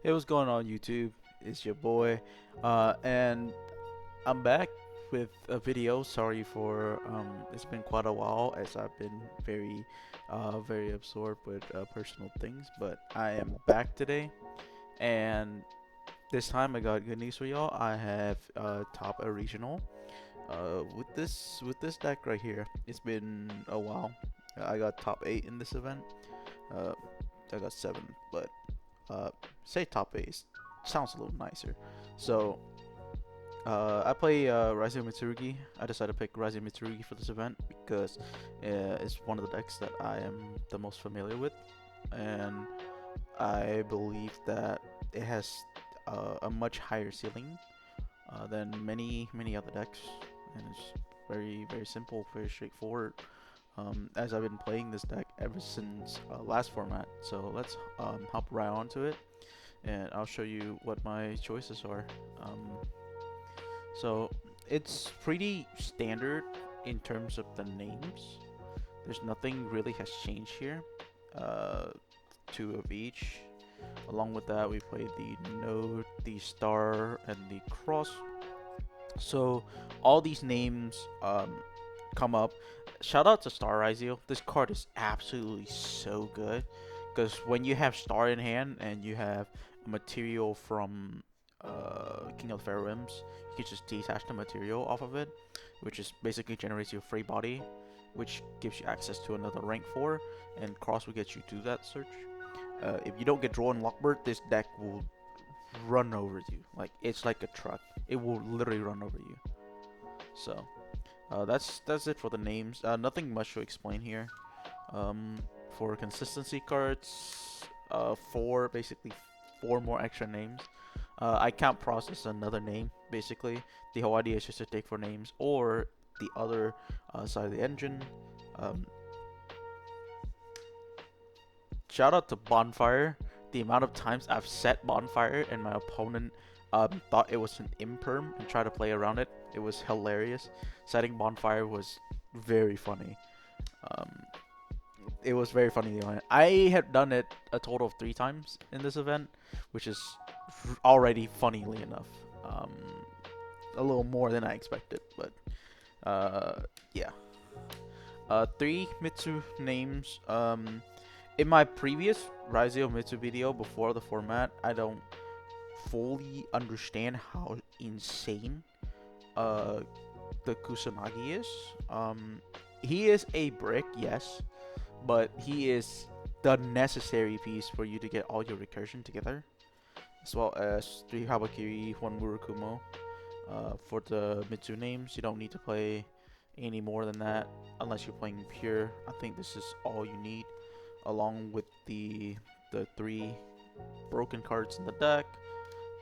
Hey, what's going on YouTube? It's your boy, and I'm back with a video. Sorry for it's been quite a while as I've been very absorbed with personal things, but I am back today, and this time I got good news for y'all. I have top a regional with this deck right here. It's been a while. I got top 8 in this event. Uh, I got 7, but uh, say top 8 sounds a little nicer. So I play Ryzeal Mitsurugi. I decided to pick Ryzeal Mitsurugi for this event because it's one of the decks that I am the most familiar with, and I believe that it has a much higher ceiling than many other decks, and it's very simple, very straightforward. As I've been playing this deck ever since last format, so let's hop right onto it, and I'll show you what my choices are. So it's pretty standard in terms of the names. There's nothing really has changed here. Two of each. Along with that, we play the node, the star, and the cross. So all these names come up. Shout out to Star Ryzeal. This card is absolutely so good because when you have Star in hand and you have a material from King of the Fair Rims, you can just detach the material off of it, which is basically generates you a free body, which gives you access to another rank 4, and cross will get you to that search. If you don't get drawn Lockbird, this deck will run over you. Like, it's like a truck. It will literally run over you. So that's it for the names. Nothing much to explain here. For consistency cards, basically four more extra names. I can't process another name. Basically, the whole idea is just to take 4 names, or the other side of the engine. Um, Shout out to Bonfire. The amount of times I've set Bonfire and my opponent thought it was an imperm and tried to play around it. It was hilarious. Setting Bonfire was very funny. Um, it was very funny. I have done it a total of 3 times in this event, which is already funnily enough. Um, a little more than I expected, but yeah. 3 Mitsu names. In my previous Ryzeal Mitsu video before the format, I don't fully understand how insane the Kusanagi is. He is a brick, yes, but he is the necessary piece for you to get all your recursion together, as well as 3 Habakiri, 1 Murokumo. For the Mitsu names, you don't need to play any more than that unless you're playing pure. I think this is all you need, along with the 3 broken cards in the deck,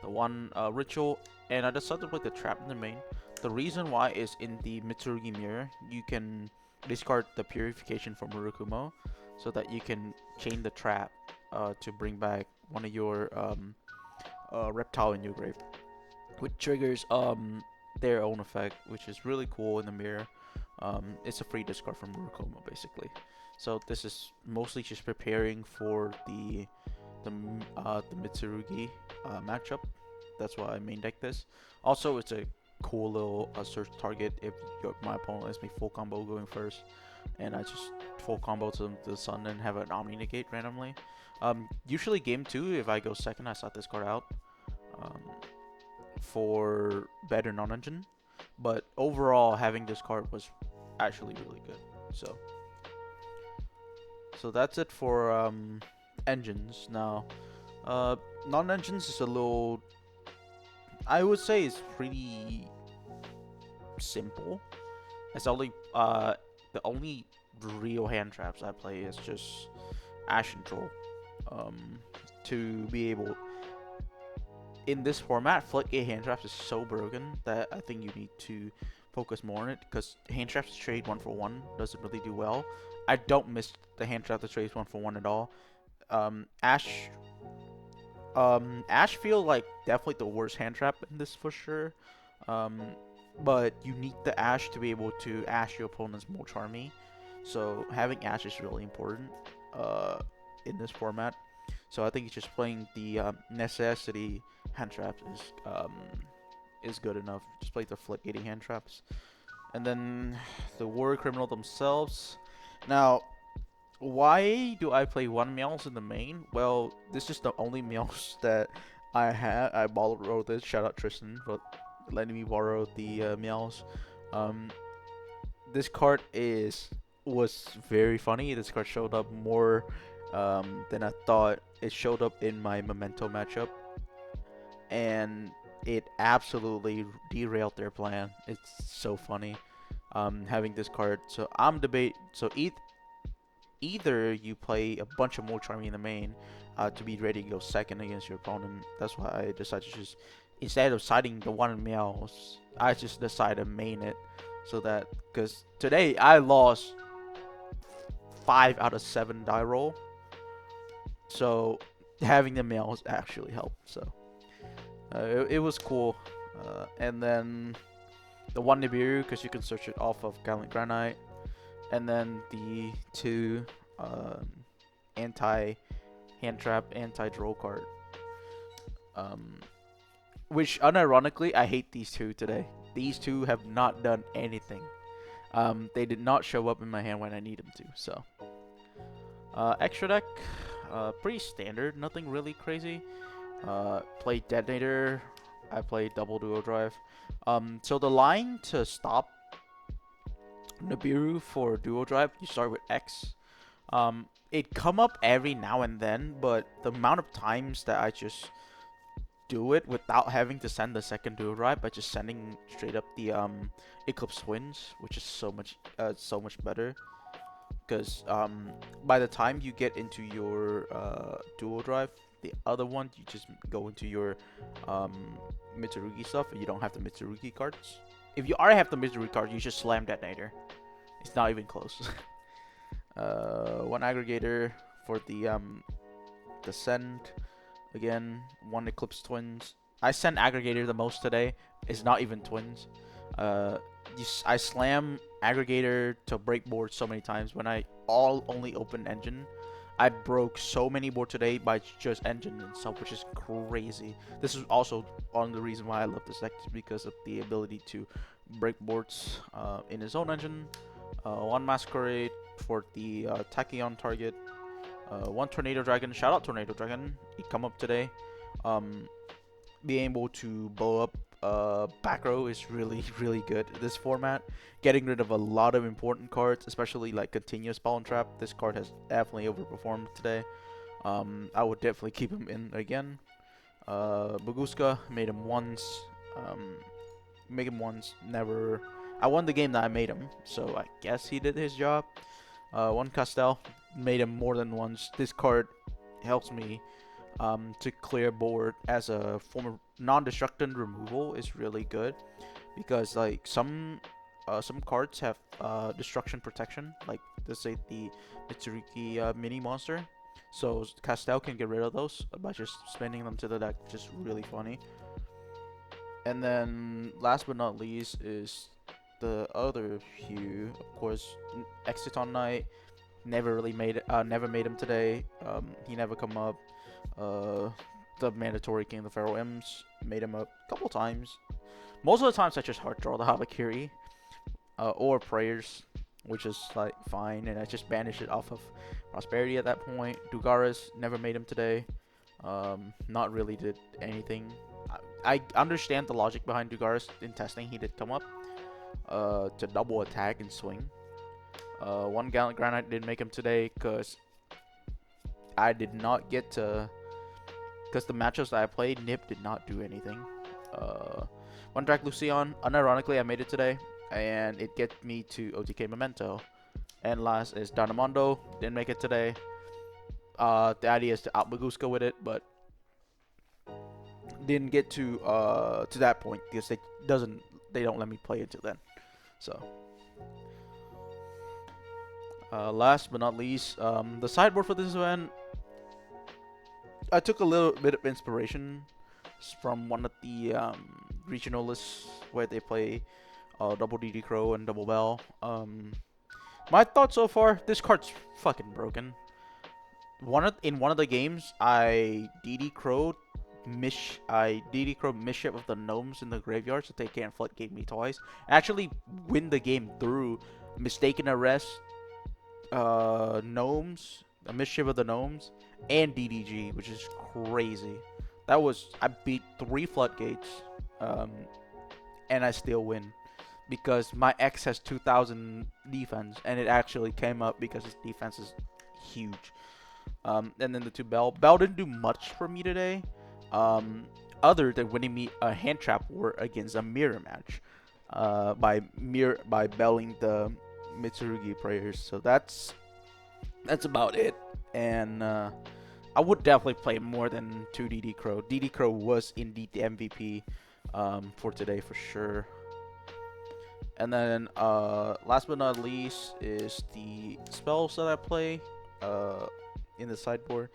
the 1 ritual, and I decided to play the trap in the main. The reason why is in the Mitsurugi mirror, you can discard the purification from Murokumo so that you can chain the trap to bring back one of your reptile in your grave, which triggers their own effect, which is really cool in the mirror. It's a free discard from Murokumo basically. So this is mostly just preparing for the Mitsurugi matchup. That's why I main deck this. Also, it's a cool little search target if my opponent lets me full combo going first, and I just full combo to the sun and have an Omni negate randomly. Usually game 2, if I go second, I sought this card out for better non-engine. But overall, having this card was actually really good. So that's it for engines. Now, non-engines is a little, I would say, it's pretty simple. It's only the only real hand traps I play is just Ash and Troll. To be able in this format, Floodgate hand traps is so broken that I think you need to focus more on it, because hand traps trade 1-for-1 doesn't really do well. I don't miss the hand trap that trades 1-for-1 at all. Ash feel like definitely the worst hand trap in this for sure. But you need the Ash to be able to Ash your opponent's Mulch Army. So having Ash is really important in this format. So I think just playing the necessity hand traps is good enough. Just play the floodgating hand traps, and then the war criminal themselves. Now, why do I play one Meows in the main? Well, this is the only Meows that I had. I borrowed this. Shout out Tristan for letting me borrow the Meows. Um, this card was very funny. This card showed up more than I thought. It showed up in my Memento matchup, and it absolutely derailed their plan. It's so funny having this card. So I'm debate. So either you play a bunch of more Charming in the main to be ready to go second against your opponent. That's why I decided to just, instead of siding the one Meows, I just decided to main it. So that, because today I lost 5 out of 7 die roll. So having the Meows actually helped. So it was cool. And then the one Nibiru, because you can search it off of Gallant Granite. And then the 2 anti hand trap, anti draw card. Which unironically, I hate these 2 today. These 2 have not done anything. They did not show up in my hand when I need them to. So extra deck, pretty standard, nothing really crazy. Play Detonator. I play double duo drive. So the line to stop Nibiru for duo drive, you start with X. It come up every now and then, but the amount of times that I just do it without having to send the second duo drive by just sending straight up the Eclipse Twins, which is so much better. Because by the time you get into your duo drive, the other one you just go into your Mitsurugi stuff, and you don't have the Mitsurugi cards. If you already have the Mitsurugi card, you just slam Detonator. It's not even close. One aggregator for the send. Again, 1 Eclipse Twins. I send aggregator the most today. It's not even twins. I slam aggregator to break board so many times. When I only open engine, I broke so many board today by just engine and stuff, which is crazy. This is also one of the reasons why I love this deck, is because of the ability to break boards in his own engine. 1 Masquerade for the Tachyon target. 1 Tornado Dragon. Shout out Tornado Dragon. He come up today. Being able to blow up back row is really good. This format, getting rid of a lot of important cards, especially like continuous ball and trap. This card has definitely overperformed today. I would definitely keep him in again. Baguska, made him once. Make him once, never. I won the game that I made him, so I guess he did his job. 1 Castel, made him more than once. This card helps me to clear board as a form of non-destructant removal is really good, because like some cards have destruction protection, like let's say the Mitsurugi mini monster. So Castel can get rid of those by just spinning them to the deck, just really funny. And then last but not least is the other Hue, of course, Exiton Knight. Never made him today. He never come up. The mandatory King of the Pharaoh M's made him up a couple times. Most of the times I just hard draw the Havakiri or Prayers, which is like fine, and I just banish it off of Prosperity at that point. Dugaris, never made him today. Not really did anything. I understand the logic behind Dugaris in testing. He did come up to double attack and swing. 1 Gallant Granite didn't make him today because I did not get to, because the matchups that I played, Nip did not do anything. 1 Drac Lucian, unironically I made it today, and it gets me to OTK Memento. And last is Dynamondo, didn't make it today. The idea is to out Baguska with it, but didn't get to that point because they don't let me play until then. So last but not least, the sideboard for this event, I took a little bit of inspiration from one of the regionalists where they play double DD Crow and double Bell. My thoughts so far, this card's fucking broken. in one of the games, I DD crowed Mischief of the Gnomes in the graveyard, so they can't floodgate me twice. Actually, win the game through Mistaken Arrest, Gnomes, a Mischief of the Gnomes, and DDG, which is crazy. I beat 3 floodgates, and I still win because my X has 2,000 defense, and it actually came up because his defense is huge. And then the 2 Bell. Bell didn't do much for me today, other than winning me a hand trap war against a mirror match, by belling the Mitsurugi prayers. So that's about it. And I would definitely play more than 2 DD Crow. DD Crow was indeed the MVP for today for sure. And then last but not least is the spells that I play in the sideboard.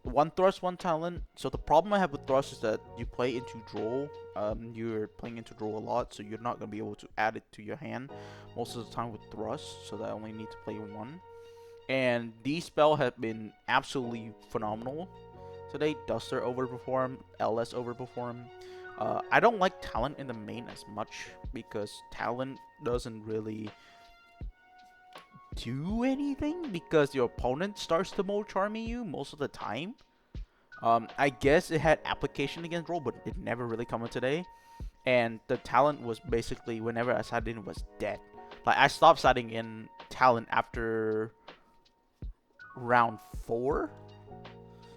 1 thrust, 1 talent. So the problem I have with thrust is that you play into draw. You're playing into draw a lot, so you're not going to be able to add it to your hand most of the time with thrust. So that I only need to play 1. And these spells have been absolutely phenomenal today. Duster overperformed, LS overperformed. I don't like talent in the main as much because talent doesn't really do anything because your opponent starts to mo charming you most of the time. I guess it had application against roll, but it never really come in today. And the talent was basically whenever I sat in, it was dead. Like I stopped sitting in talent after round 4.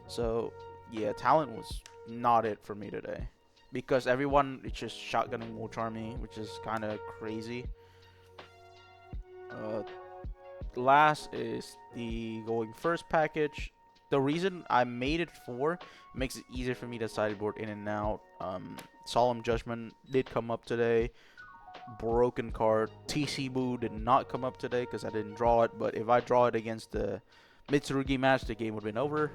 So yeah, talent was not it for me today because everyone is just shotgunning mo charming, which is kind of crazy. Last is the going first package. The reason I made it 4 makes it easier for me to sideboard in and out. Solemn Judgment did come up today. Broken card. TC Boo did not come up today because I didn't draw it. But if I draw it against the Mitsurugi match, the game would have been over.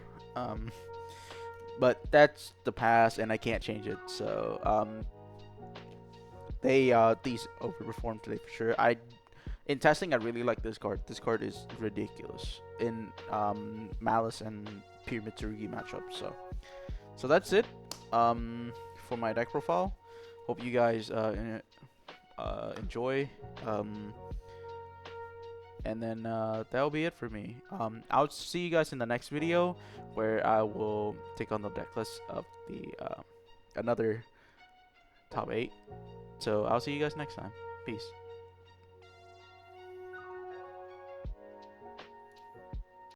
But that's the past, and I can't change it. So these overperformed today for sure. In testing, I really like this card. This card is ridiculous in Malice and Pure Mitsurugi matchup. So that's it for my deck profile. Hope you guys enjoy. And then that'll be it for me. I'll see you guys in the next video where I will take on the deck list of the another top 8. So I'll see you guys next time. Peace.